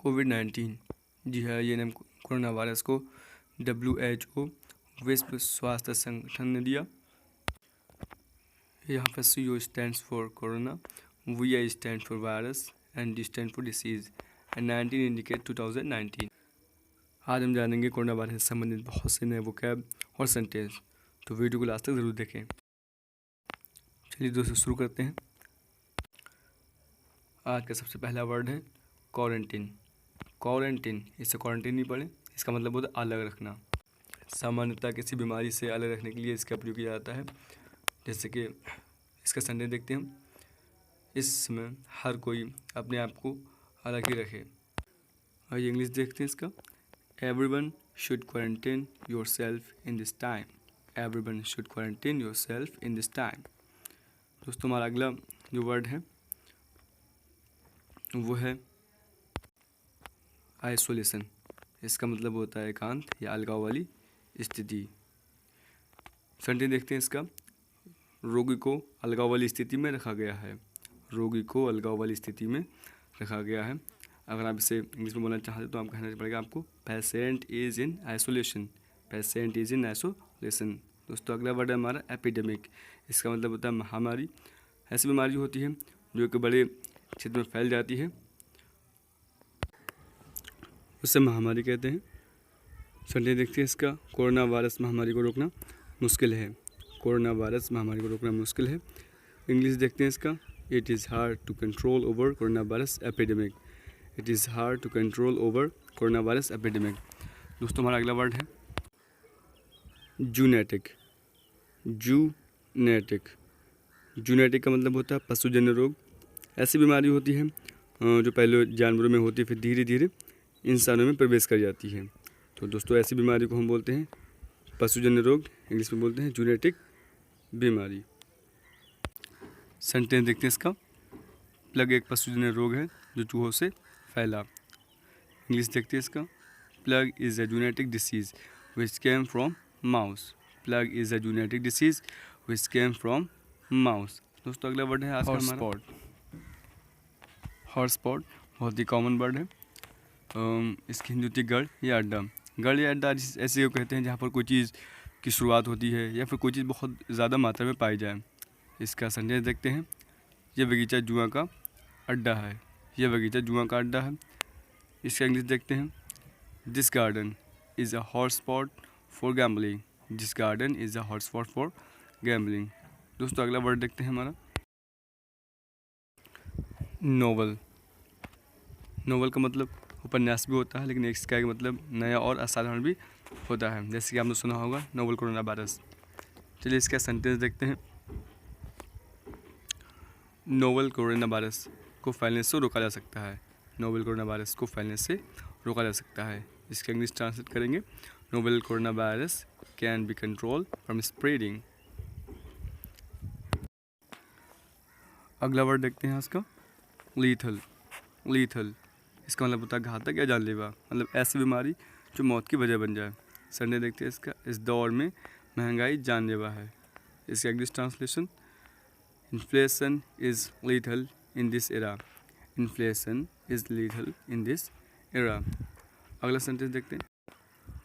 कोविड-19, जी हाँ, ये नाम कोरोना वायरस को WHO विश्व स्वास्थ्य संगठन ने दिया। यहाँ पर CO stands for corona, VI stand for virus and D stand for disease and 19 indicate 2019। आज हम जानेंगे कोरोना वायरस से संबंधित बहुत से नए वोकैब और सेंटेंस, तो वीडियो को लास्ट तक ज़रूर देखें। चलिए दोस्तों शुरू करते हैं। आज का सबसे पहला वर्ड है क्वारंटीन। क्वारंटीन, इससे क्वारंटीन नहीं पढ़े, इसका मतलब होता है अलग रखना। सामान्यतः किसी बीमारी से अलग रखने के लिए इसका प्रयोग किया जाता है। जैसे कि इसका सेंटेंस देखते हैं हम, इसमें हर कोई अपने आप को अलग ही रखे। और ये इंग्लिश देखते हैं इसका, everyone should quarantine yourself in this time. Everyone should quarantine yourself in this time. दोस्तों हमारा अगला जो वर्ड है वो है आइसोलेशन। इसका मतलब होता है एकांत या अलगाव वाली स्थिति। सेंटेंस देखते हैं इसका, रोगी को अलगाव वाली स्थिति में रखा गया है। रोगी को अलगाव वाली स्थिति में रखा गया है। अगर आप इसे इंग्लिश में बोलना चाहते तो आप कहना पड़ेगा आपको patient is in isolation. Patient is in isolation. दोस्तों अगला वर्ड है हमारा एपिडेमिक। इसका मतलब होता है महामारी। ऐसी बीमारी होती है जो कि बड़े क्षेत्र में फैल जाती है, उसे महामारी कहते हैं। सेंटेंस देखते हैं इसका, कोरोना वायरस महामारी को रोकना मुश्किल है। कोरोना वायरस महामारी को रोकना मुश्किल है। इंग्लिश देखते हैं इसका, it is hard to control over corona virus epidemic. It is hard to control over corona virus epidemic. दोस्तों हमारा अगला वर्ड है जूनेटिक। जूनेटिक, जूनेटिक का मतलब होता है पशुजन्य रोग। ऐसी बीमारी होती है जो पहले जानवरों में होती है, फिर धीरे धीरे इंसानों में प्रवेश कर जाती है। तो दोस्तों ऐसी बीमारी को हम बोलते हैं पशुजन्य रोग, इंग्लिश में बोलते हैं जूनेटिक बीमारी। सेंटेंस देखते हैं इसका, प्लग एक पशुजन्य रोग है जो चूहों से फैला। इंग्लिश देखते हैं इसका, plague is a zoonotic disease which came from mouse. Plague is a zoonotic disease which came from mouse. दोस्तों अगला वर्ड है आज का हमारा हॉटस्पॉट। बहुत ही कॉमन वर्ड है। इसकी हिंदी होती है गढ़ या अड्डा। गढ़ या अड्डा ऐसे कहते हैं जहाँ पर कोई चीज़ की शुरुआत होती है या फिर कोई चीज़ बहुत ज़्यादा मात्रा में पाई जाए। इसका सेंटेंस देखते हैं, यह बगीचा जुआ का अड्डा है। यह बगीचा जुआ का अड्डा है। इसका इंग्लिश देखते हैं, this garden is a hotspot for gambling. This garden is a hotspot for gambling. दोस्तों अगला वर्ड देखते हैं हमारा नोवेल। नोवेल का मतलब उपन्यास भी होता है, लेकिन इसका मतलब नया और असाधारण भी होता है, जैसे कि आपने सुना होगा नोवेल कोरोना वायरस। चलिए इसका सेंटेंस देखते हैं, नोवेल कोरोना वायरस को फैलने से रोका जा सकता है। नोवेल कोरोना वायरस को फैलने से रोका जा सकता है। इसका इंग्लिश ट्रांसलेट करेंगे, novel corona virus can be control from spreading. अगला वर्ड देखते हैं इसका, लीथल। लीथल, इसका मतलब होता है घातक या जानलेवा, मतलब ऐसी बीमारी जो मौत की वजह बन जाए। संडे देखते हैं इसका, इस दौर में महंगाई जानलेवा है। इसका English translation, inflation is lethal in this era. Inflation is lethal in this era. अगला सेंटेंस देखते हैं,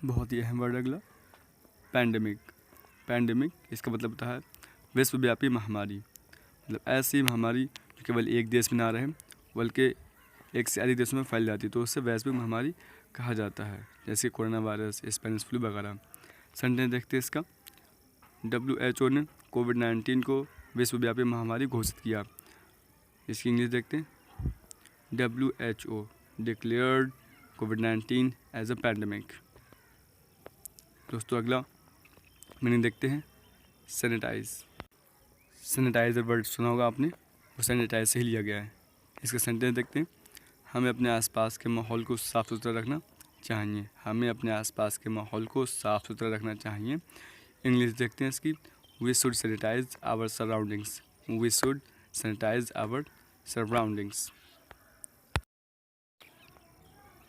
बहुत ही अहम वर्ड अगला, पैंडेमिक। पैंडेमिक, इसका मतलब होता है विश्वव्यापी महामारी, मतलब ऐसी महामारी जो केवल एक देश में ना रहे बल्कि एक से अधिक देशों में फैल जाती है, तो उससे वैश्विक महामारी कहा जाता है, जैसे कोरोना वायरस, स्पेनिश फ्लू वगैरह। सेंटेंस देखते हैं इसका, WHO ने कोविड-19 को विश्वव्यापी महामारी घोषित किया। इसकी इंग्लिश देखते हैं, WHO डिक्लेयर्ड कोविड-19 एज अ पैंडेमिक। दोस्तों अगला मीनिंग देखते हैं, सैनिटाइज। सैनिटाइजर वर्ड सुना होगा आपने, वो सैनिटाइज से ही लिया गया है। इसका सेंटेंस देखते हैं, हमें अपने आसपास के माहौल को साफ़ सुथरा रखना चाहिए। हमें अपने आसपास के माहौल को साफ़ सुथरा रखना चाहिए। इंग्लिश देखते हैं इसकी, we should sanitise our surroundings. We should sanitise our surroundings.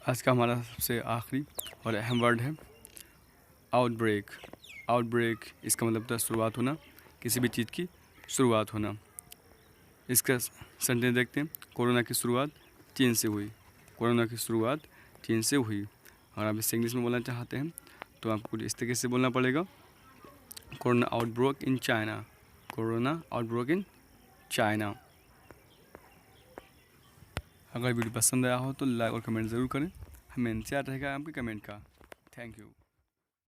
आज का हमारा सबसे आखिरी और अहम वर्ड है आउटब्रेक। आउटब्रेक, इसका मतलब होता है शुरुआत होना, किसी भी चीज़ की शुरुआत होना। इसका सेंटेंस देखते हैं, कोरोना की शुरुआत चीन से हुई। कोरोना की शुरुआत चीन से हुई। और आप इसे इंग्लिश में बोलना चाहते हैं तो आपको इस तरीके से बोलना पड़ेगा, corona outbreak in China, corona outbreak in China. अगर वीडियो पसंद आया हो तो लाइक और कमेंट ज़रूर करें, हमें इंतजार रहेगा आपके कमेंट का। Thank you.